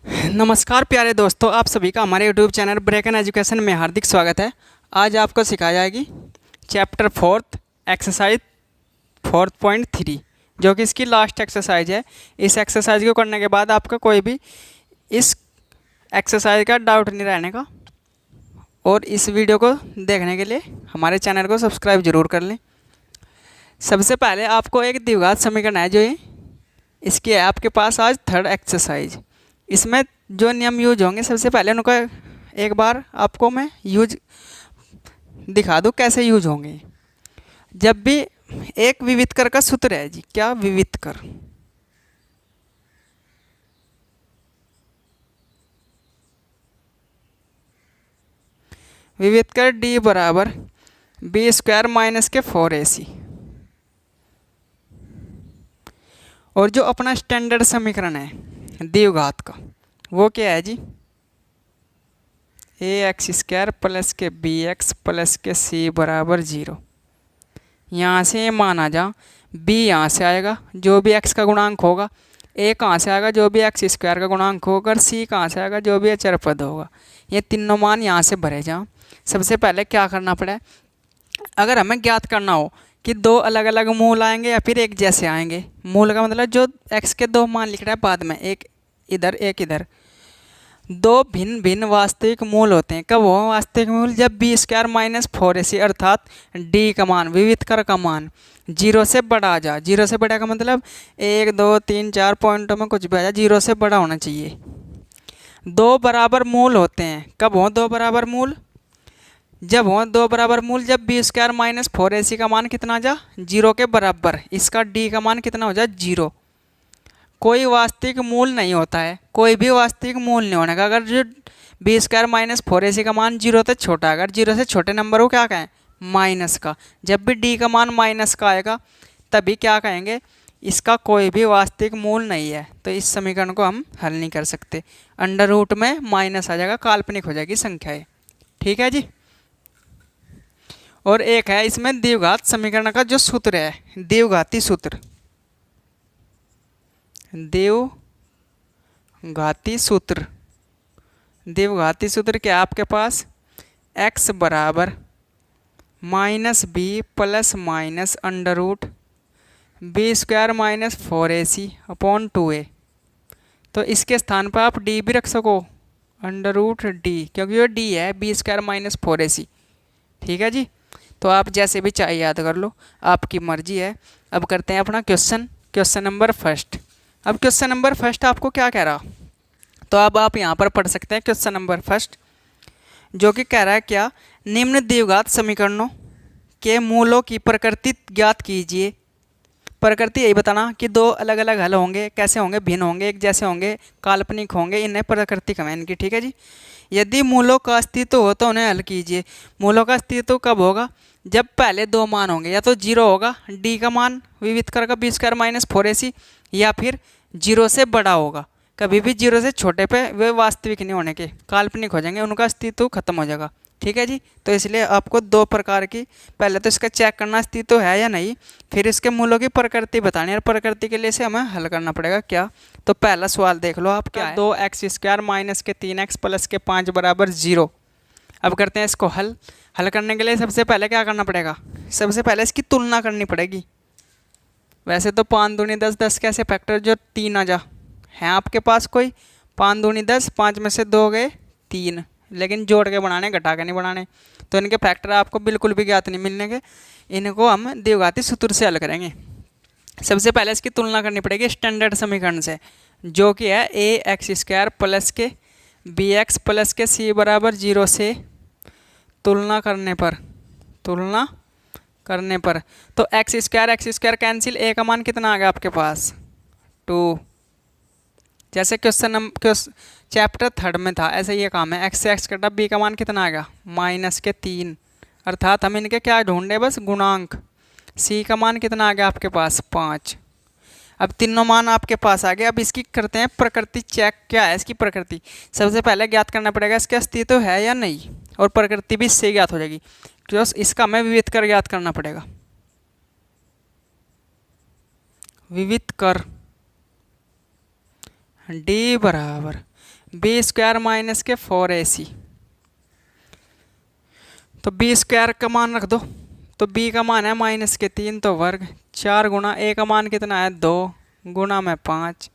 नमस्कार प्यारे दोस्तों, आप सभी का हमारे YouTube channel break and education में हार्दिक स्वागत है। आज आपको सिखाई जाएगी चैप्टर 4 एक्सरसाइज 4.3 जो कि इसकी लास्ट एक्सरसाइज है। इस एक्सरसाइज को करने के बाद आपका कोई भी इस एक्सरसाइज का डाउट नहीं रहने का। और इस वीडियो को देखने के लिए हमारे चैनल को सब्सक्राइब जरूर कर लें। सबसे पहले आपको एक द्विघात समीकरण है जो ये इसकी है आपके पास आज थर्ड एक्सरसाइज। इसमें जो नियम यूज होंगे सबसे पहले उनका एक बार आपको मैं यूज दिखा दूँ कैसे यूज होंगे। जब भी एक विवितकर का सूत्र है जी, क्या विवितकर, विवितकर d बराबर बी स्क्वायर माइनस के 4ac। और जो अपना स्टैंडर्ड समीकरण है द्विघात का वो क्या है जी, ए एक्स स्क्वायर प्लस के बी एक्स प्लस के सी बराबर 0। यहाँ से माना जा b यहाँ से आएगा जो भी x का गुणांक होगा, a कहाँ से आएगा जो भी x स्क्वायर का गुणांक होगा, और c कहाँ से आएगा जो भी अचर पद होगा। ये तीनों मान यहाँ से भरे जाओ। सबसे पहले क्या करना पड़े, अगर हमें ज्ञात करना हो कि दो अलग अलग मूल आएंगे या फिर एक जैसे आएंगे। मूल का मतलब जो x के दो मान लिख रहा है बाद में, एक इधर एक इधर, दो भिन्न भिन्न वास्तविक मूल होते हैं। कब हो वास्तविक मूल, जब बी स्क्वायर माइनस 4ac अर्थात d का मान, विवितकर का मान 0 से बड़ा आ जा। 0 से बड़ा का मतलब 1 2 3 4 पॉइंटों में कुछ भी आ जा, 0 से बड़ा होना चाहिए। दो बराबर मूल होते हैं। कब हो दो बराबर मूल, जब हो दो बराबर मूल जब बी स्क्वायर माइनस 4ac का मान कितना आ जा, 0 के बराबर, इसका d का मान कितना हो जा, 0। कोई वास्तविक मूल नहीं होता है, कोई भी वास्तविक मूल नहीं होने का। अगर जो बी स्क्वायर माइनस 4ac का मान 0 से छोटा, अगर 0 से छोटे नंबर को क्या कहें, माइनस का। जब भी d का मान माइनस का आएगा तभी क्या कहेंगे, इसका कोई भी वास्तविक मूल नहीं है। तो इस समीकरण को हम हल नहीं कर सकते। अंडर रूट में माइनस आ जाएगा, काल्पनिक हो जाएगी संख्या है। ठीक है जी। और एक है इसमें द्विघात समीकरण का जो सूत्र है, द्विघाती सूत्र, द्विघाती सूत्र। द्विघाती सूत्र क्या आपके पास, x बराबर minus b plus minus under root b square minus 4ac upon 2a। तो इसके स्थान पर आप d भी रख सको, अंडर रूट d, क्योंकि ये d है बी स्क्वायर माइनस 4ac। ठीक है जी। तो आप जैसे भी चाहे याद कर लो, आपकी मर्जी है। अब करते हैं अपना क्वेश्चन नंबर फर्स्ट। अब क्वेश्चन नंबर फर्स्ट आपको क्या कह रहा, तो अब आप यहाँ पर पढ़ सकते हैं क्वेश्चन नंबर फर्स्ट, जो कि कह रहा है क्या, निम्न द्विघात समीकरणों के मूलों की प्रकृति ज्ञात कीजिए। प्रकृति यही बताना कि दो अलग अलग हल होंगे, कैसे होंगे, भिन्न होंगे, एक जैसे होंगे, काल्पनिक होंगे, इन्हें प्रकृति कहें इनकी। ठीक है जी। यदि मूलों का अस्तित्व हो तो उन्हें हल कीजिए। मूलों का अस्तित्व कब होगा, जब पहले दो मान होंगे, या तो 0 होगा d का मान विवितकर का बी स्क्वायर माइनस 4ac, या फिर 0 से बड़ा होगा। कभी भी 0 से छोटे पे वे वास्तविक नहीं होने के, काल्पनिक हो जाएंगे, उनका अस्तित्व खत्म हो जाएगा। ठीक है जी। तो इसलिए आपको दो प्रकार की, पहले तो इसका चेक करना अस्तित्व है या नहीं, फिर इसके मूलों की प्रकृति बतानी है। और प्रकृति के लिए से हमें हल करना पड़ेगा क्या। तो पहला सवाल देख लो आप, क्या है, 2x स्क्वायर माइनस के 3x प्लस के 5 बराबर 0। अब करते हैं इसको हल। हल करने के लिए सबसे पहले क्या करना पड़ेगा, सबसे पहले इसकी तुलना करनी पड़ेगी। वैसे तो 5 दूनी 10, 10 कैसे फैक्टर जो 3 आ जा है आपके पास कोई, 5 दूनी 10, 5 में से 2 गए 3, लेकिन जोड़ के बनाने, घटा के नहीं बनाने। तो इनके फैक्टर आपको बिल्कुल भी ज्ञात नहीं मिलने के, इनको हम द्विघाती सूत्र से हल करेंगे। सबसे पहले इसकी तुलना करनी पड़ेगी स्टैंडर्ड समीकरण से, जो कि है ए एक्स स्क्वायर प्लस के बी एक्स प्लस के सी बराबर 0 से तुलना करने पर तो एक्स स्क्वायर कैंसिल, ए का मान कितना आ गया आपके पास 2। जैसे क्वेश्चन चैप्टर 3 में था ऐसे ये काम है, एक्स से एक्स कटा, बी का मान कितना आ गया माइनस के 3, अर्थात हम इनके क्या ढूंढे, बस गुणांक। सी का मान कितना आ गया आपके पास 5। अब तीनों मान आपके पास आ गए। अब इसकी करते हैं प्रकृति चेक, क्या है इसकी प्रकृति। सबसे पहले ज्ञात करना पड़ेगा इसके अस्तित्व है या नहीं, और प्रकृति भी इससे ज्ञात हो जाएगी, क्योंकि इसका हमें विवितकर ज्ञात करना पड़ेगा। विवितकर डी बराबर बी स्क्वायर माइनस के 4ac। तो बी स्क्वायर का मान रख दो, तो बी का मान है माइनस के 3 तो वर्ग 4 गुणा ए का मान कितना है 2 गुणा में 5।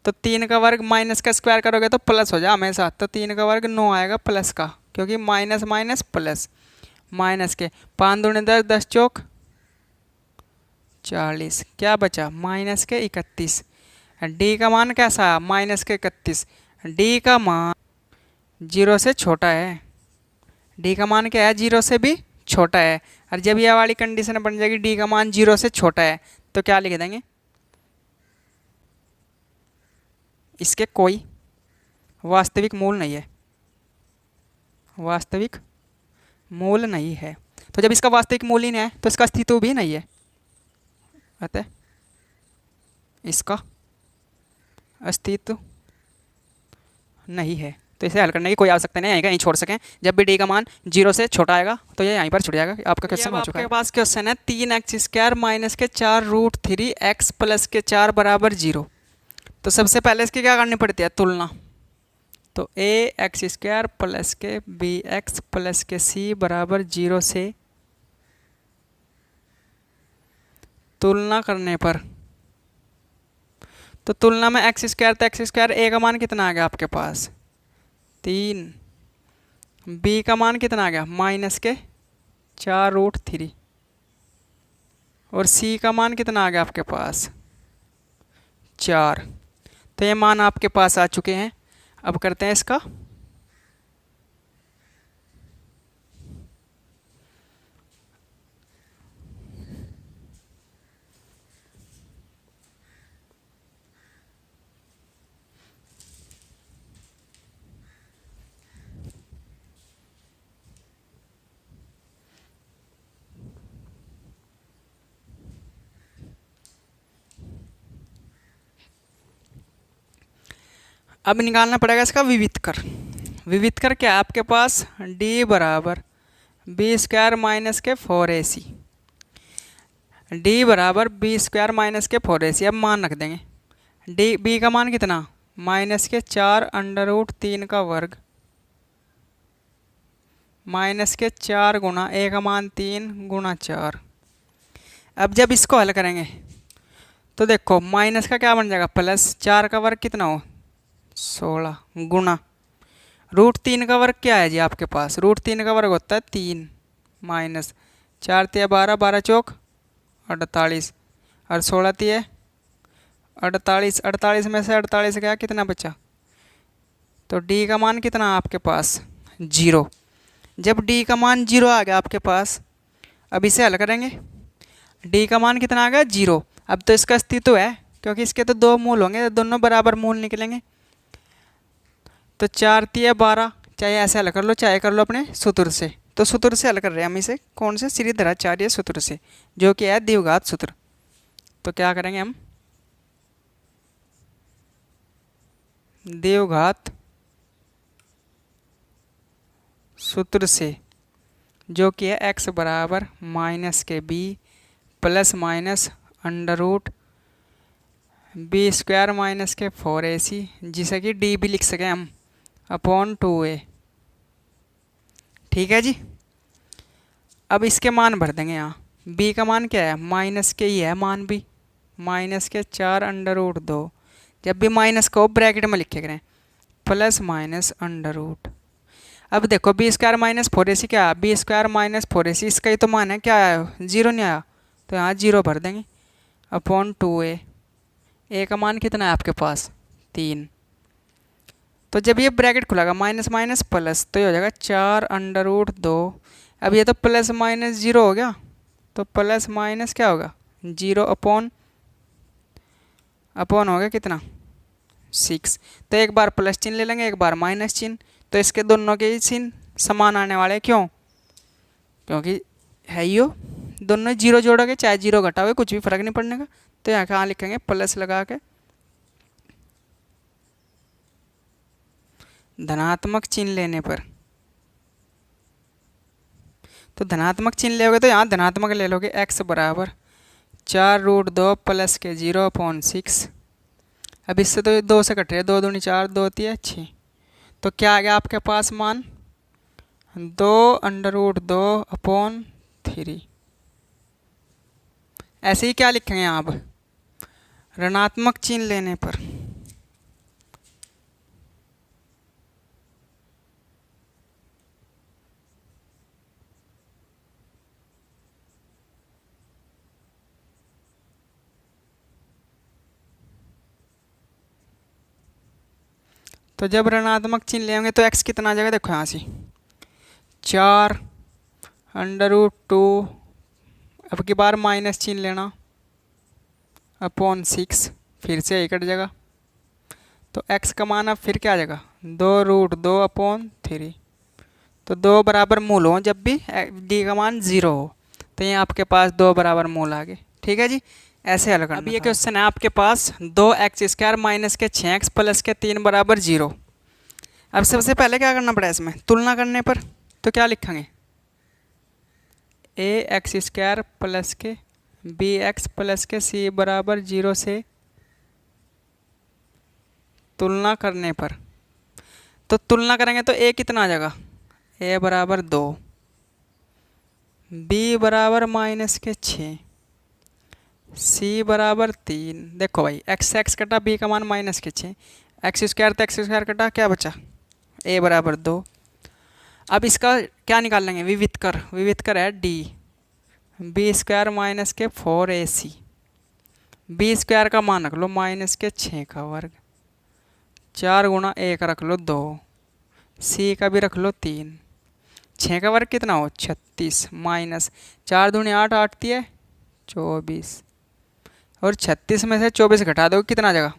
तो 3 का वर्ग माइनस का स्क्वायर करोगे तो प्लस हो जाए हमेशा, तो 3 का वर्ग 9 आएगा प्लस का, क्योंकि माइनस माइनस प्लस। माइनस के 5 दूनी 10, 10 चौक 40, क्या बचा माइनस के 31। डी का मान कैसा है माइनस के 31। डी का मान 0 से छोटा है, डी का मान क्या है 0 से भी छोटा है। और जब यह वाली कंडीशन बन जाएगी डी का मान 0 से छोटा है, तो क्या लिख देंगे, इसके कोई वास्तविक मूल नहीं है, वास्तविक मूल नहीं है। तो जब इसका वास्तविक मूल ही नहीं है तो इसका अस्तित्व भी नहीं है, अतः इसका अस्तित्व नहीं है। तो इसे हल करने की कोई आवश्यकता नहीं है, कहीं छोड़ सकें। जब भी डी का मान 0 से छोटा आएगा तो ये यहीं पर छुट जाएगा। आपका क्वेश्चन हो चुका है। आपके पास क्वेश्चन है 3x स्क्वायर माइनस के 4 रूट 3x प्लस के 4 बराबर 0। तो सबसे पहले इसकी क्या करनी पड़ती है तुलना। तो ए एक्स स्क्वायर प्लस के बी एक्स प्लस के सी बराबर 0 से तुलना करने पर, तो तुलना में एक्स स्क्वायर, तो एक्स स्क्वायर ए का मान कितना आ गया आपके पास 3, बी का मान कितना आ गया माइनस के 4 रूट 3, और सी का मान कितना आ गया आपके पास 4। तो ये मान आपके पास आ चुके हैं। अब करते हैं इसका अब निकालना पड़ेगा इसका विविधकर। विविधकर क्या है आपके पास d बराबर बी स्क्वायर माइनस के 4ac। d बराबर बी स्क्वायर माइनस के 4ac। अब मान रख देंगे डी बी का मान कितना माइनस के 4 अंडर रूट 3 का वर्ग माइनस के 4 गुणा ए का मान 3 गुणा 4। अब जब इसको हल करेंगे तो देखो माइनस का क्या बन जाएगा प्लस 4 का वर्ग कितना हो 16 गुणा रूट 3 का वर्ग क्या है जी आपके पास, रूट 3 का वर्ग होता है 3 माइनस 4 तिया 12, 12 चौक 48 और 16 तिया 48, 48 में से 48 गया कितना बचा, तो d का मान कितना आपके पास 0। जब d का मान 0 आ गया आपके पास, अब इसे हल करेंगे d का मान कितना आ गया 0। अब तो इसका अस्तित्व है क्योंकि इसके तो 2 मूल होंगे, दोनों बराबर मूल निकलेंगे। तो 4 तिया 12, चाहे ऐसे हल कर लो चाहे कर लो अपने सूत्र से। तो सूत्र से हल कर रहे हैं हम इसे, कौन से श्रीधराचार्य सूत्र से, जो कि है द्विघात सूत्र। तो क्या करेंगे हम द्विघात सूत्र से, जो कि है x बराबर माइनस के b plus minus under root b square minus के 4ac, जिसे कि d भी लिख सकें हम अपॉन 2a। ठीक है जी। अब इसके मान भर देंगे यहाँ। b का मान क्या है माइनस के ही है मान भी, माइनस के 4 अंडर रूट 2। जब भी माइनस को ब्रैकेट में लिखे करें प्लस माइनस अंडर रूट। अब देखो बी स्क्वायर माइनस 4ac क्या है, बी स्क्वायर माइनस 4ac इसका ही तो मान है, क्या आया 0 नहीं आया, तो यहाँ 0 भर देंगे अपॉन 2a। ए का मान कितना है आपके पास 3। तो जब ये ब्रैकेट खुलागा माइनस माइनस प्लस, तो ये हो जाएगा 4 अंडर रूट 2। अब ये तो प्लस माइनस 0 हो गया, तो प्लस माइनस क्या होगा 0 अपॉन अपॉन हो गया कितना 6। तो एक बार प्लस चिन्ह ले लेंगे एक बार माइनस चिन्ह, तो इसके दोनों के चिन्ह समान आने वाले। क्यों, क्योंकि है यो दोनों 0 जोड़ोगे चाहे 0 घटाओगे कुछ भी फर्क नहीं पड़ने का। तो यहाँ कहाँ लिखेंगे प्लस लगा के धनात्मक चिन्ह लेने पर, तो धनात्मक चिन्ह लोगे तो यहाँ धनात्मक ले लोगे x बराबर 4 रूट 2 प्लस के 0 अपॉन 6। अब इससे तो 2 से कट रहे, 2 दूनी 4, 2 तिया 6। तो क्या आ गया आपके पास मान 2√2/3। ऐसे ही क्या लिखेंगे आप ऋणात्मक चिन्ह लेने पर। तो जब ऋणात्मक चिन्ह लेंगे तो x कितना आ जाएगा, देखो यहाँ से 4√2, अब की बार माइनस चिन्ह लेना अपॉन 6, फिर से यही कट जाएगा। तो x का मान अब फिर क्या आ जाएगा 2√2/3। तो 2 बराबर मूल हो जब भी d का मान 0 हो, तो ये आपके पास 2 बराबर मूल आ गए। ठीक है जी, ऐसे हल करना। अब ये क्वेश्चन है आपके पास 2x² माइनस के 6x प्लस के 3 बराबर 0। अब सबसे पहले क्या करना पड़ा इसमें तुलना करने पर, तो क्या लिखेंगे ax² प्लस के bx प्लस के c बराबर 0 से तुलना करने पर। तो तुलना करेंगे तो a कितना आ जाएगा, a बराबर 2, b बराबर माइनस के 6, c बराबर 3। देखो भाई x कटा b का मान माइनस के 6, x² तो x² कटा, क्या बचा a बराबर 2। अब इसका क्या निकाल लेंगे विविध कर है d, b² माइनस के 4ac, b² का मान रख लो माइनस के 6 का वर्ग, 4 गुणा 1 रख लो 2, c का भी रख लो 3, 6 का वर्ग कितना हो 36, माइनस 4 दूनी 8, 8 तिये 24, और 36 में से 24 घटा दो कितना आ जाएगा,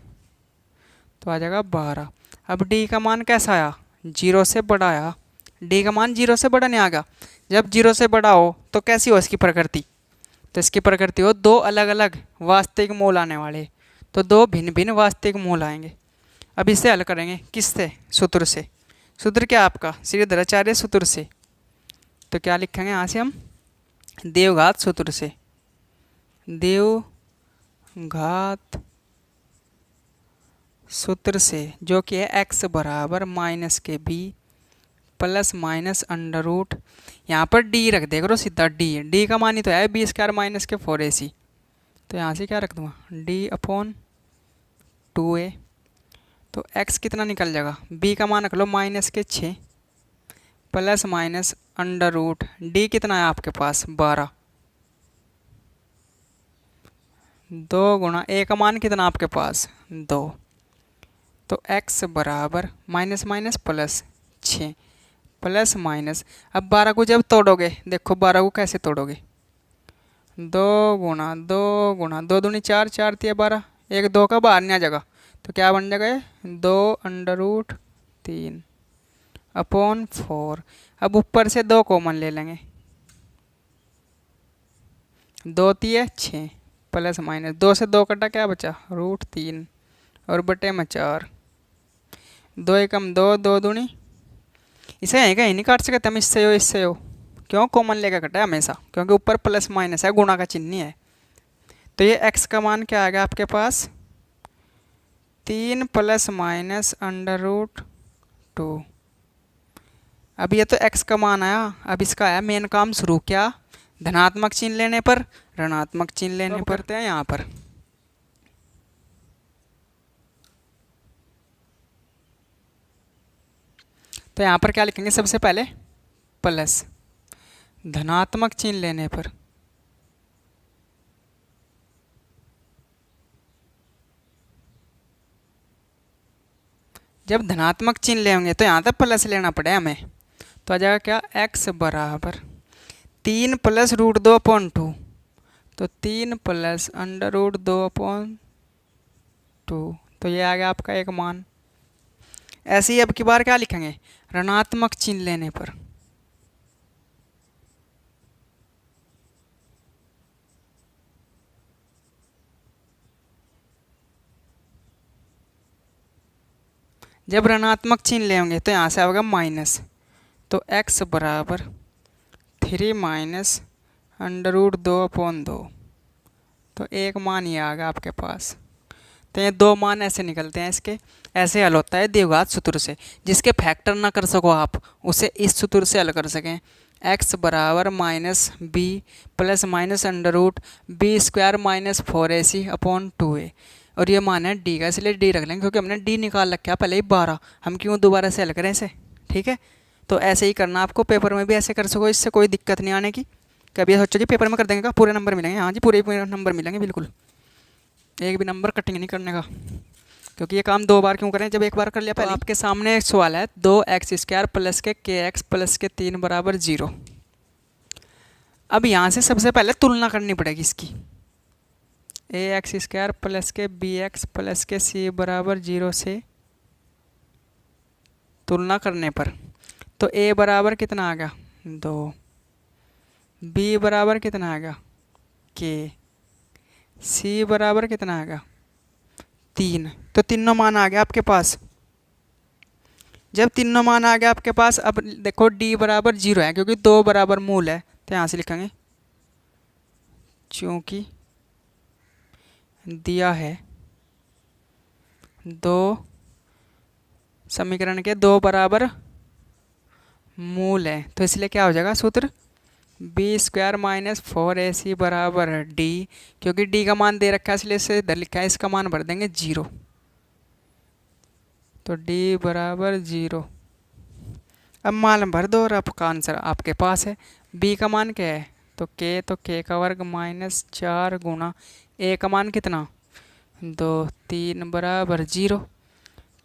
तो आ जाएगा 12। अब d का मान कैसा आया 0 से बड़ा आया, d का मान 0 से बड़ा नहीं आ गया। जब 0 से बड़ा हो तो कैसी हो इसकी प्रकृति, तो इसकी प्रकृति हो 2 अलग अलग वास्तविक मूल आने वाले, तो 2 भिन्न भिन्न वास्तविक मूल आएंगे। अब इसे हल करेंगे किससे, सूत्र से। सूत्र क्या आपका श्रीधराचार्य सूत्र से। तो क्या लिखेंगे यहाँ से हम देवघात सूत्र से, देवघात सूत्र से, जो कि है x बराबर माइनस के b plus minus under root, यहाँ पर d रख दे करो सीधा, d का मान ही तो है b² माइनस के 4ac, तो यहाँ से क्या रख दूँगा d/2a। तो x कितना निकल जाएगा, b का मान रख लो माइनस के 6 plus minus under root, d कितना है आपके पास 12, 2 गुणा a का मान कितना आपके पास 2। तो x बराबर minus minus plus 6 plus minus, अब 12 को जब तोड़ोगे देखो 12 को कैसे तोड़ोगे, 2 गुणा 2 गुणा 2 दूनी 4, 4 तिया 12, 1 2 का बाहर नहीं आ जाएगा, तो क्या बन जाएगा 2√3 अपॉन 4। अब ऊपर से 2 कॉमन ले लेंगे, 2 तिया 6 प्लस माइनस 2 से 2 कटा, क्या बचा √3 और बटे में 4, 2 एकम 2, 2 दूनी, इसे यहीं कहीं नहीं काट सकते हम, इससे हो क्यों कॉमन लेकर कटा है हमेशा, क्योंकि ऊपर प्लस माइनस है, गुणा का चिन्ह है। तो ये x का मान क्या आ गया आपके पास 3 प्लस माइनस अंडर रूट 2। अब ये तो x का मान आया, अब इसका है मेन काम शुरू, क्या धनात्मक चिन्ह लेने पर ऋणात्मक चिन्ह लेने पर। करते हैं यहाँ पर तो यहाँ पर क्या लिखेंगे सबसे पहले प्लस, धनात्मक चिन्ह लेने पर जब धनात्मक चिन्ह लेंगे तो यहाँ तक प्लस लेना पड़े हमें, तो आ जाएगा क्या x बराबर 3 प्लस √2/2, तो 3 प्लस अंडर रूट 2/2, तो ये आ गया आपका एक मान। ऐसे ही अब की बार क्या लिखेंगे ऋणात्मक चिन्ह लेने पर, जब ऋणात्मक चिन्ह लेंगे तो यहाँ से आएगा माइनस, तो x बराबर 3 माइनस अंडर रूट 2/2, तो एक मान ही आ गया आपके पास। तो ये दो मान ऐसे निकलते हैं इसके। ऐसे हल होता है द्विघात सूत्र से। जिसके फैक्टर ना कर सको आप, उसे इस सूत्र से हल कर सकें। x बराबर minus b plus minus under root b square minus 4ac upon 2a। और ये मान है डी का, इसलिए डी रख लेंगे क्योंकि हमने डी निकाल रखा है पहले ही 12। हम क्यों दोबारा से हल करें इसे, ठीक है। तो ऐसे ही करना आपको, पेपर में भी ऐसे कर सको, इससे कोई दिक्कत नहीं आने की। कभी ये सोचो जी पेपर में कर देंगे का पूरे नंबर मिलेंगे, हाँ जी पूरे नंबर मिलेंगे बिल्कुल, एक भी नंबर कटिंग नहीं करने का। क्योंकि ये काम दो बार क्यों करें जब एक बार कर लिया पहले। आपके सामने एक सवाल है, 2x² प्लस के kx प्लस के 3 बराबर 0। अब यहाँ से सबसे पहले तुलना करनी पड़ेगी इसकी। ax² प्लस के bx प्लस के c बराबर 0 से तुलना करने पर तो a बराबर कितना आ गया 2, b बराबर कितना आ गया k, c बराबर कितना आ गया 3। तो तीनों मान आ गया आपके पास। जब तीनों मान आ गया आपके पास, अब देखो d बराबर 0 है क्योंकि 2 बराबर मूल है, तो यहाँ से लिखेंगे चूँकि दिया है 2 समीकरण के 2 बराबर मूल है, तो इसलिए क्या हो जाएगा सूत्र बी स्क्वायर माइनस 4ac बराबर डी। क्योंकि डी का मान दे रखा है इसलिए इसे इधर लिखा है, इसका मान भर देंगे 0। तो डी बराबर 0। अब मान भर दो और आपका आंसर आपके पास है। बी का मान क्या है तो k का वर्ग माइनस 4 गुणा a का मान कितना 2, 3 बराबर 0।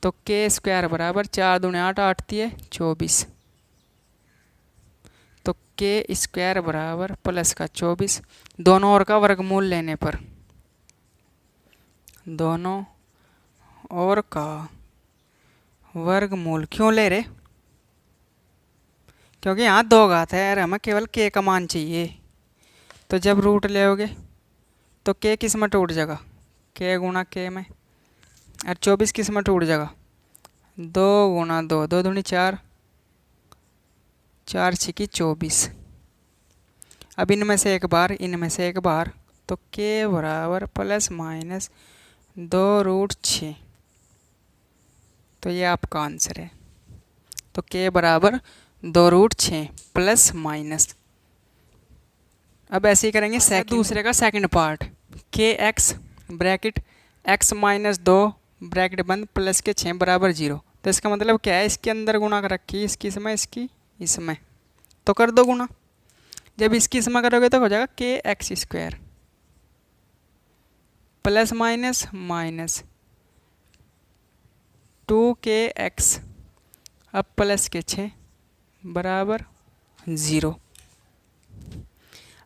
तो k स्क्वायर बराबर 4 दूनी 8, 8 तिये 24। तो k स्क्वायर बराबर प्लस का 24, दोनों ओर का वर्गमूल लेने पर, दोनों ओर का वर्गमूल क्यों ले रहे, क्योंकि यहाँ 2 घात है और हमें केवल k का मान चाहिए। तो जब रूट लेओगे तो k किस में टूट जाएगा k गुणा k में, और 24 किस में टूट जाएगा 2 गुणा 2, 2 दूनी 4, 4 छिकी 24। अब इनमें से एक बार, इनमें से एक बार, तो k बराबर प्लस माइनस 2√6। तो ये आपका आंसर है। तो k बराबर 2√6 प्लस माइनस। अब ऐसे ही करेंगे दूसरे का second part. kx bracket x minus 2 bracket बंद प्लस के 6 बराबर 0। तो इसका मतलब क्या है, इसके अंदर गुणा कर रखी है, इसकी इसमें, इसकी इसमें, तो कर दो गुणा। जब इसकी इसमें करोगे तो हो जाएगा kx square plus minus minus 2kx अब प्लस के 6 बराबर 0।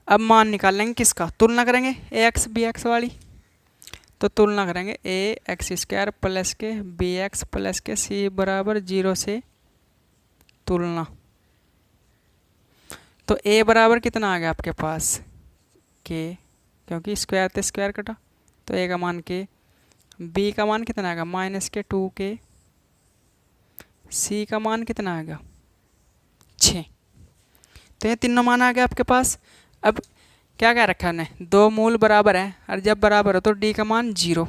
अब मान निकाल लेंगे किसका, तुलना करेंगे ax bx वाली। तो तुलना करेंगे ax स्क्वायर प्लस के bx प्लस के c बराबर 0 से तुलना। तो a बराबर कितना आ गया आपके पास k, क्योंकि स्क्वायर तो स्क्वायर कटा, तो a का मान k, b का मान कितना आएगा माइनस के 2k, c का मान कितना आएगा 6। तो ये तीनों मान आ गया आपके पास। अब क्या क्या रखा है, 2 मूल बराबर है, और जब बराबर हो तो d का मान 0।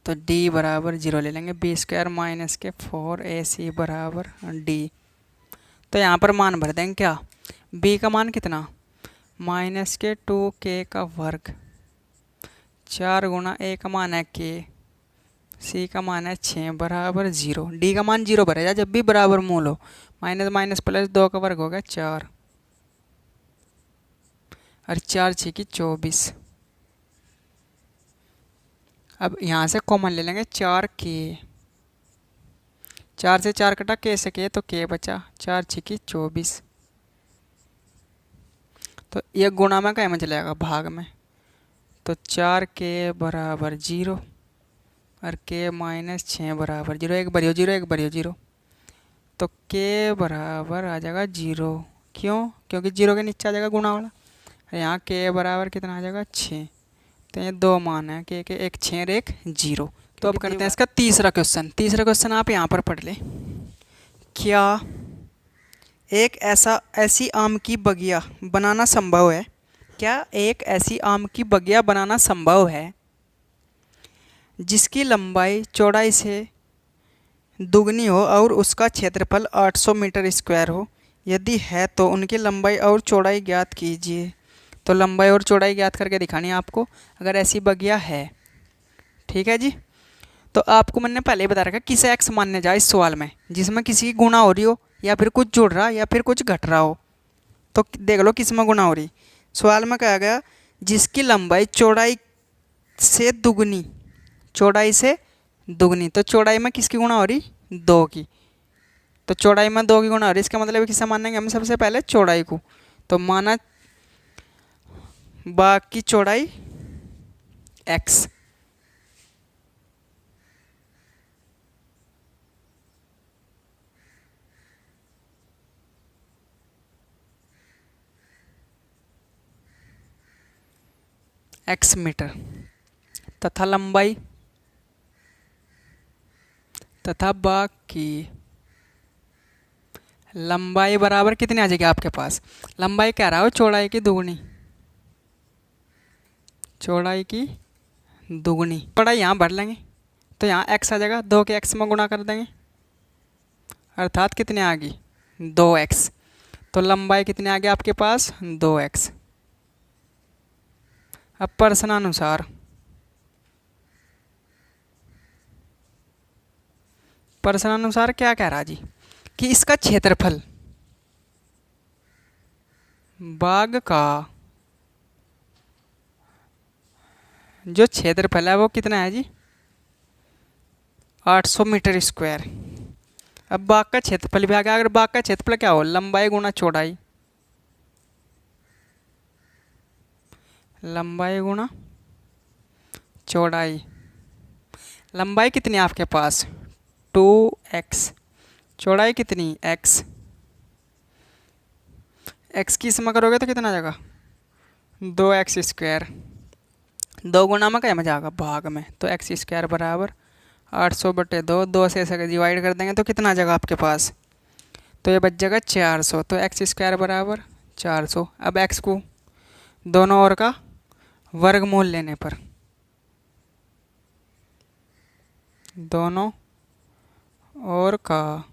तो d बराबर 0 ले लेंगे, बी स्क्वायर माइनस के 4ac बराबर d। तो यहाँ पर मान भर देंगे क्या, b का मान कितना माइनस के 2k का वर्ग, 4 गुणा a का मान है k, c का मान है 6 बराबर 0। d का मान 0 भरेगा जब भी बराबर मूल हो। माइनस माइनस प्लस 2 का वर्ग हो गया 4, और 4 6 की 24। अब यहाँ से कॉमन ले लेंगे 4k, 4 से 4 कटा, k से k, तो k बचा, 4 6 की 24। तो ये गुणा में क्या में चलेगा भाग में, तो 4k बराबर 0 और k माइनस 6 बराबर 0, एक बरियो 0, एक बरियो 0। तो k बराबर आ जाएगा 0। क्यों, क्योंकि 0 के नीचे आ जाएगा गुणा वाला। यहाँ k बराबर कितना आ जाएगा 6। तो ये 2 मान है k के, एक 6 और एक 0। तो अब करते हैं इसका तीसरा क्वेश्चन। तीसरा क्वेश्चन आप यहाँ पर पढ़ लें। क्या एक ऐसी आम की बगिया बनाना संभव है, क्या एक ऐसी आम की बगिया बनाना संभव है जिसकी लंबाई चौड़ाई से दुगनी हो और उसका क्षेत्रफल 800 मीटर स्क्वायर हो, यदि है तो उनकी लंबाई और चौड़ाई ज्ञात कीजिए। तो लंबाई और चौड़ाई ज्ञात करके दिखानी है आपको, अगर ऐसी बगिया है। ठीक है जी। तो आपको मैंने पहले ही बता रखा किसे एक्स मानने जाए इस सवाल में, जिसमें किसी की गुणा हो रही हो या फिर कुछ जुड़ रहा या फिर कुछ घट रहा हो। तो देख लो किस में गुणा हो रही। सवाल में कहा गया जिसकी लंबाई चौड़ाई से दुगनी, चौड़ाई से दुगनी, तो चौड़ाई में किसकी गुणा हो रही? 2 की। तो चौड़ाई में 2 की गुणा हो रही, इसका मतलब किससे मानेंगे हम? सबसे पहले चौड़ाई को। तो माना बाग की चौड़ाई x, x मीटर, तथा लंबाई तथा बाग की लंबाई बराबर कितनी आ जाएगी आपके पास? लंबाई कह रहा हो चौड़ाई की दुगनी, चौड़ाई की दुगनी। चौड़ाई यहाँ भर लेंगे तो यहाँ x आ जाएगा, 2 के x में गुणा कर देंगे, अर्थात कितने आ गई? 2x। तो लंबाई कितनी आ गई आपके पास? 2x। अब प्रश्नानुसार क्या कह रहा जी कि इसका क्षेत्रफल बाग का जो क्षेत्रफल है वो कितना है जी? 800 मीटर स्क्वायर। अब बाग का क्षेत्रफल भी आ गया। अगर बाग का क्षेत्रफल क्या हो? लंबाई गुणा चौड़ाई, लंबाई गुणा चौड़ाई। लंबाई कितनी है आपके पास? 2x। चौड़ाई कितनी? x। x की इसमें करोगे तो कितना आ जाएगा? 2x square. 2 गुना में क्या में जाएगा? भाग में। तो x स्क्वायर बराबर 800/2, 2 से ऐसे डिवाइड कर देंगे तो कितना आ जाएगा आपके पास? तो ये बच जाएगा 400। तो x स्क्वायर बराबर 400। अब x को दोनों ओर का वर्गमूल लेने पर, दोनों ओर का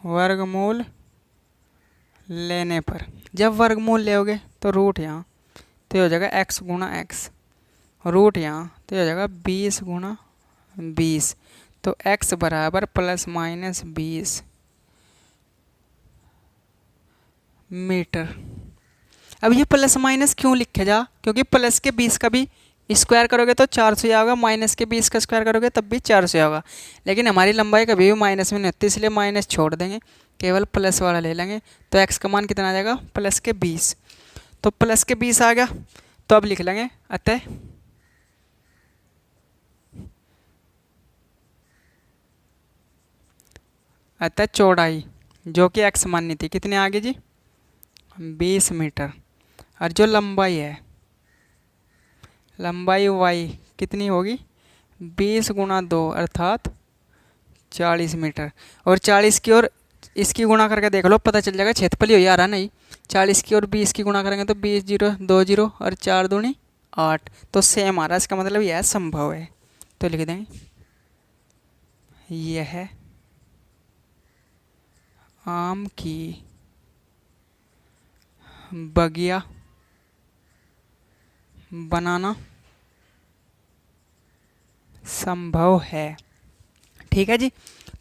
वर्गमूल लेने पर, जब वर्गमूल लेोगे तो रूट यहाँ तो हो जाएगा x गुणा x, रूट यहाँ तो हो जाएगा 20 गुणा 20। तो x बराबर ±20 मीटर। अब ये प्लस माइनस क्यों लिखे जा? क्योंकि प्लस के 20 का भी स्क्वायर करोगे तो 400 होगा, माइनस के 20 का स्क्वायर करोगे तब भी 400 होगा। लेकिन हमारी लंबाई कभी भी माइनस में नहीं होती, इसलिए माइनस छोड़ देंगे, केवल प्लस वाला ले लेंगे। तो x का मान कितना आ जाएगा? प्लस के 20। तो प्लस के 20 आ गया। तो अब लिख लेंगे अतः चौड़ाई जो कि x माननी थी कितनी आ गई जी? 20 मीटर। और जो लंबाई है, लंबाई y कितनी होगी? 20 गुणा 2 अर्थात 40 मीटर। और 40 की ओर इसकी गुणा करके देख लो, पता चल जाएगा। क्षेत्रफल ही आ रहा नहीं। 40 की ओर 20 की गुणा करेंगे तो 20 जीरो 2 जीरो और 4 दूनी 8। तो सेम आ रहा है, इसका मतलब यह संभव है। तो लिख देंगे यह आम की बगिया बनाना संभव है। ठीक है जी।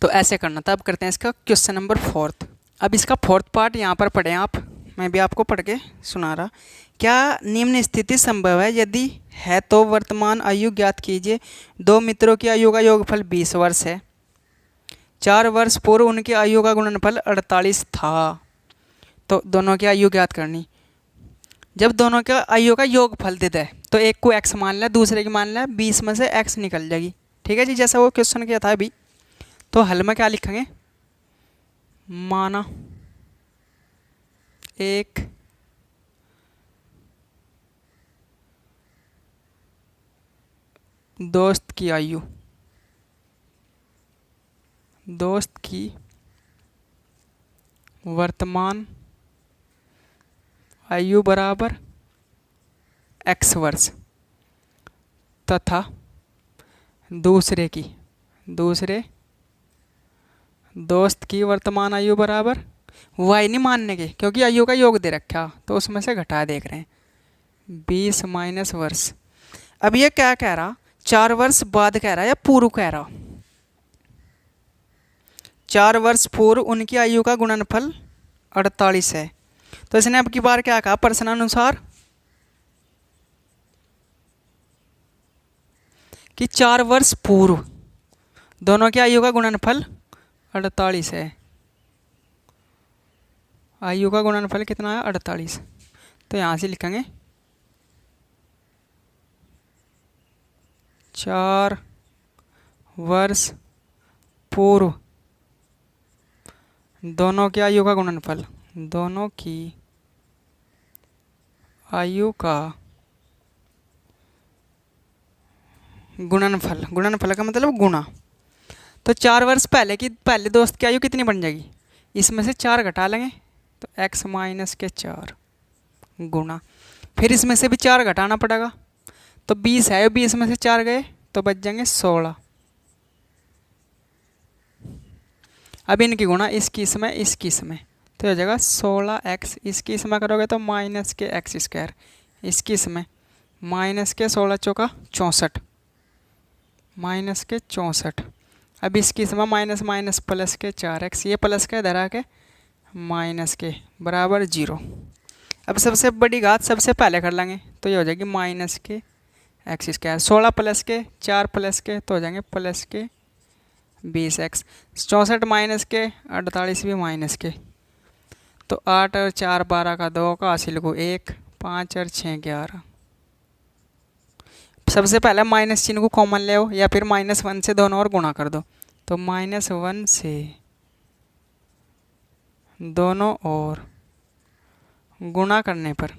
तो ऐसे करना था। अब करते हैं इसका क्वेश्चन नंबर 4। अब इसका 4th पार्ट यहाँ पर पढ़ें आप, मैं भी आपको पढ़ के सुना रहा। क्या निम्न स्थिति संभव है? यदि है तो वर्तमान आयु ज्ञात कीजिए। 2 मित्रों की आयु का योगफल 20 वर्ष है। 4 वर्ष पूर्व उनकी आयु का गुणनफल 48 था। तो दोनों की आयु ज्ञात करनी। जब दोनों का आयु का योगफल दे दे तो एक को x मान लिया, दूसरे की मान लिया, 20 में से x निकल जाएगी। ठीक है जी, जैसा वो क्वेश्चन किया था अभी। तो हल में क्या लिखेंगे? माना एक दोस्त की आयु, दोस्त की वर्तमान आयु बराबर x वर्ष। तथा दूसरे दोस्त की वर्तमान आयु बराबर, वाई नहीं मानने के क्योंकि आयु का योग दे रखा, तो उसमें से घटा देख रहे हैं 20 माइनस वर्ष। अब ये क्या कह रहा, 4 वर्ष बाद कह रहा या पूर्व कह रहा? 4 वर्ष पूर्व उनकी आयु का गुणनफल 48 है। तो इसने अब की बार क्या कहा, प्रश्नानुसार कि 4 वर्ष पूर्व दोनों की आयु का गुणनफल 48 है। आयु का गुणनफल कितना है, 48। तो यहाँ से लिखेंगे 4 वर्ष पूर्व दोनों की आयु का गुणनफल, दोनों की आयु का गुणनफल, गुणनफल का मतलब गुणा। तो 4 वर्ष पहले की पहले दोस्त की आयु कितनी बन जाएगी, इसमें से 4 घटा लेंगे तो x माइनस के 4 गुणा, फिर इसमें से भी 4 घटाना पड़ेगा, तो 20 है, 20 में से 4 गए तो बच जाएंगे 16। अब इनकी गुणा इसकी इसमें तो हो जाएगा 16x, इसकी इसमें करोगे तो माइनस के एक्स स्क्वायर, इसकी इसमें माइनस के 16 चौका 64, माइनस के 64। अब इसकी इसमें माइनस माइनस प्लस के 4x, ये प्लस के धरा के माइनस के बराबर 0। अब सबसे बड़ी घात सबसे पहले कर लेंगे तो ये हो जाएगी माइनस के एक्स स्क्वायर, 16 प्लस के 4 प्लस के तो हो जाएंगे प्लस के 20x, 64 माइनस के 48 भी माइनस के, तो 8 और 4 12 का 2 का हासिल को 1, 5 और 6 11। सबसे पहले माइनस चिन्ह को कॉमन ले आओ या फिर -1 से दोनों और गुणा कर दो, तो -1 से दोनों और गुणा करने पर,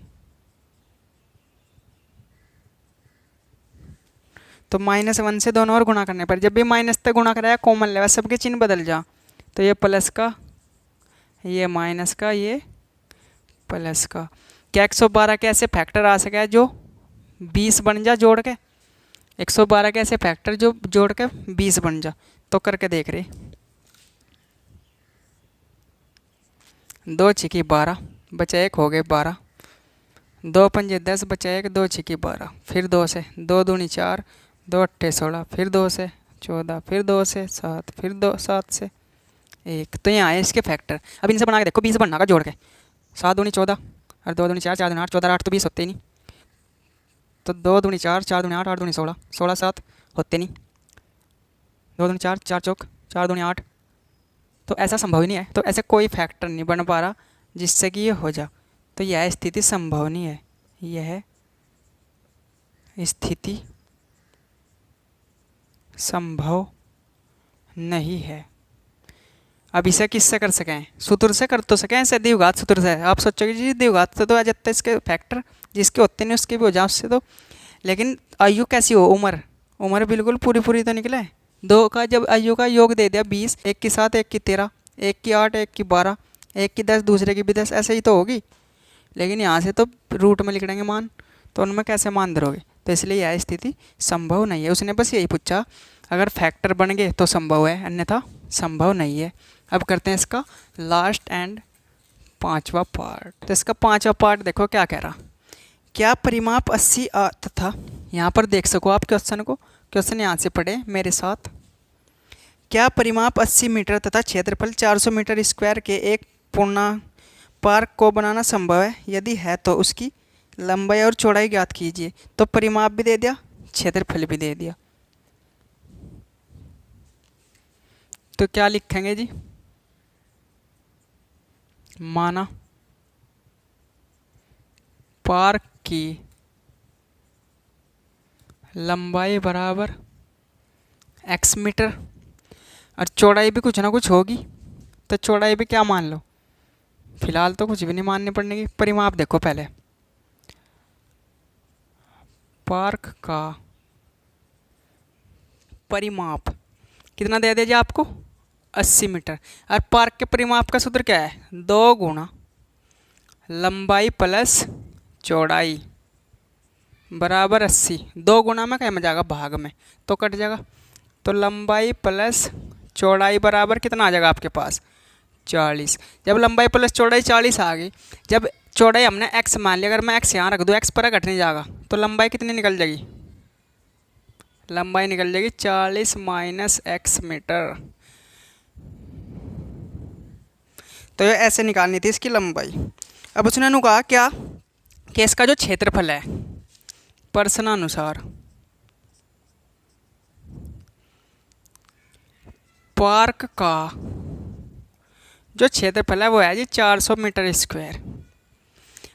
तो -1 से दोनों और गुणा करने पर जब भी माइनस तक गुणा कराया कॉमन लेवा, सबके चिन्ह बदल जा, तो ये प्लस का, ये माइनस का, ये प्लस का। क्या 112 के ऐसे फैक्टर आ सके जो 20 बन जा जोड़ के, 112 के ऐसे फैक्टर जो जोड़ के 20 बन जा, तो करके देख रहे। 2 छिकी 12 बचा 1 हो गए 12, 2 पंजे 10 बचा 1, 2 छिकी 12, फिर 2 से 2 दूनी 4, 2 अट्ठे 16, फिर 2 से 14, फिर 2 से 7, फिर 2 7 से 1। तो यहाँ है इसके फैक्टर। अब इनसे बना के देखो, 20 बनना का जोड़ के, 7 दूनी 14 और 2 दूनी 4, 4 दूनी 8, 14 8 तो 20 होते ही नहीं, तो 2 दूनी 4, 4 दूनी 8, 8 दूनी 16, 16 7 होते नहीं, 2 दूनी 4, 4 चौक 4 दूनी 8, तो ऐसा संभव ही नहीं है। तो ऐसे कोई फैक्टर नहीं बन पा रहा जिससे कि ये हो जा, तो यह स्थिति संभव नहीं है, यह स्थिति संभव नहीं है। अब इसे किससे कर सकें, सूत्र से कर तो सकें, ऐसे द्विघात सूत्र से। आप सोचोगे जी द्विघात से तो आ जाता है इसके फैक्टर, जिसके होते नहीं उसके भी हो जाए उससे तो, लेकिन आयु कैसी हो, उम्र बिल्कुल पूरी पूरी तो निकले। 2 का जब आयु का योग दे दिया 20, एक की 7 एक की 13, एक की 8 एक की 12, एक की 10 दूसरे की भी 10, ऐसे ही तो होगी। लेकिन यहाँ से तो रूट में लिख देंगे मान, तो उनमें कैसे मान धरोगे, तो इसलिए यह स्थिति संभव नहीं है। उसने बस यही पूछा अगर फैक्टर बन गए तो संभव है, अन्यथा संभव नहीं है। अब करते हैं इसका लास्ट एंड 5वां पार्ट। तो इसका 5वां पार्ट देखो क्या कह रहा, क्या परिमाप 80 तथा, यहाँ पर देख सको आप क्वेश्चन को, क्वेश्चन यहाँ से पढ़े मेरे साथ। क्या परिमाप 80 मीटर तथा क्षेत्रफल 400 मीटर स्क्वायर के एक पूर्णांक पार्क को बनाना संभव है? यदि है तो उसकी लंबाई और चौड़ाई ज्ञात कीजिए। तो परिमाप भी दे दिया, क्षेत्रफल भी दे दिया, तो क्या लिखेंगे जी, माना पार्क की लंबाई बराबर x मीटर और चौड़ाई भी कुछ ना कुछ होगी, तो चौड़ाई भी क्या मान लो, फिलहाल तो कुछ भी नहीं माननी पड़ने की। परिमाप देखो पहले, पार्क का परिमाप कितना दे दिया आपको, 80 मीटर। और पार्क के परिमाप का सूत्र क्या है, 2 गुणा लंबाई प्लस चौड़ाई बराबर 80। 2 गुना में क्या में जाएगा, भाग में, तो कट जाएगा। तो लंबाई प्लस चौड़ाई बराबर कितना आ जाएगा आपके पास, 40। जब लंबाई प्लस चौड़ाई 40 आ गई, जब चौड़ाई हमने x मान लिया, अगर मैं x यहाँ रख दूँ, x पर घटने जाएगा, तो लंबाई कितनी निकल जाएगी, लंबाई निकल जाएगी 40 माइनस x मीटर। तो ये ऐसे निकालनी थी इसकी लंबाई। अब उसने नु कहा क्या कि इसका जो क्षेत्रफल है प्रश्नानुसार, पार्क का जो क्षेत्रफल है वो है जी 400 मीटर स्क्वायर।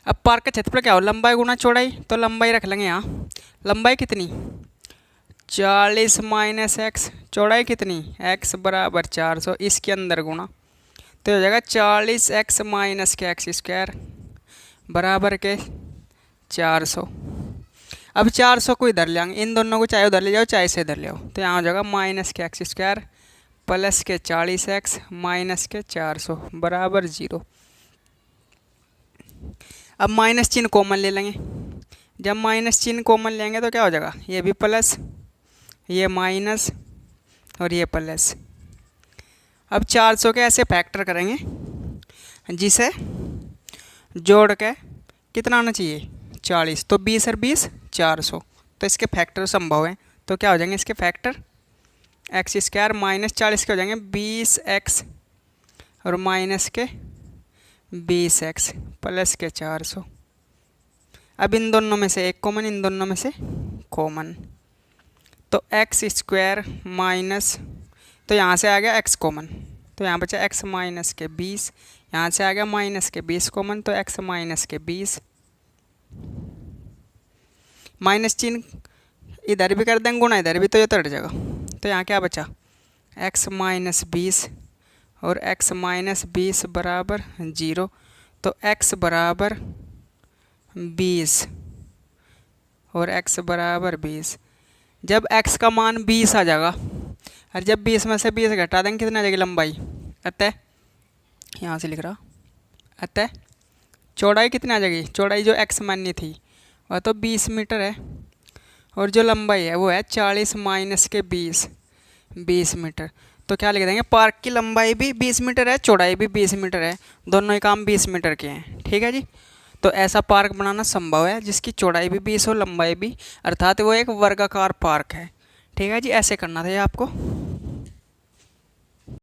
अब पार्क का क्षेत्रफल क्या हो, लंबाई गुना चौड़ाई, तो लंबाई रख लेंगे यहाँ, लंबाई कितनी 40 माइनस एक्स, चौड़ाई कितनी x बराबर 400, इसके अंदर गुना, तो हो जाएगा 40x माइनस के एक्स स्क्वायर बराबर के 400। अब 400 को इधर ले आएंगे, इन दोनों को चाहे उधर ले जाओ चाहे से इधर ले आओ, तो यहाँ हो जाएगा माइनस के एक्स स्क्वायर प्लस के 40x माइनस के 400 बराबर 0। अब माइनस चिन्ह कॉमन ले लेंगे, जब माइनस चिन्ह कॉमन लेंगे तो क्या हो जाएगा, ये भी प्लस, ये माइनस और ये प्लस। अब 400 के ऐसे फैक्टर करेंगे जिसे जोड़ के कितना आना चाहिए 40, तो 20 और 20 400, तो इसके फैक्टर संभव हैं, तो क्या हो जाएंगे इसके फैक्टर, एक्स स्क्वायर माइनस 40 के हो जाएंगे 20x और माइनस के 20x प्लस के 400। अब इन दोनों में से एक कॉमन, इन दोनों में से कॉमन, तो एक्स स्क्वायर माइनस, तो यहाँ से आ गया x कॉमन, तो यहाँ बचा x माइनस के 20, यहाँ से आ गया माइनस के 20 कॉमन, तो x माइनस के 20, माइनस चिन्ह इधर भी कर देंगे गुणा इधर भी, तो ये तो हट जाएगा, तो यहाँ क्या बचा x माइनस 20 और x माइनस 20 बराबर 0, तो x बराबर 20 और x बराबर 20। जब x का मान 20 आ जाएगा और जब 20 में से 20 घटा देंगे कितना आ जाएगी लंबाई, अतः यहाँ से लिख रहा, अतः चौड़ाई कितनी आ जाएगी, चौड़ाई जो x माननी थी वह तो 20 मीटर है, और जो लंबाई है वो है 40 माइनस के 20 मीटर। तो क्या लिख देंगे, पार्क की लंबाई भी 20 मीटर है, चौड़ाई भी 20 मीटर है, दोनों ही काम 20 मीटर के हैं। ठीक है जी, तो ऐसा पार्क बनाना संभव है जिसकी चौड़ाई भी 20 और लंबाई भी, अर्थात वो एक वर्गाकार पार्क है। ठीक है जी, ऐसे करना था ये आपको।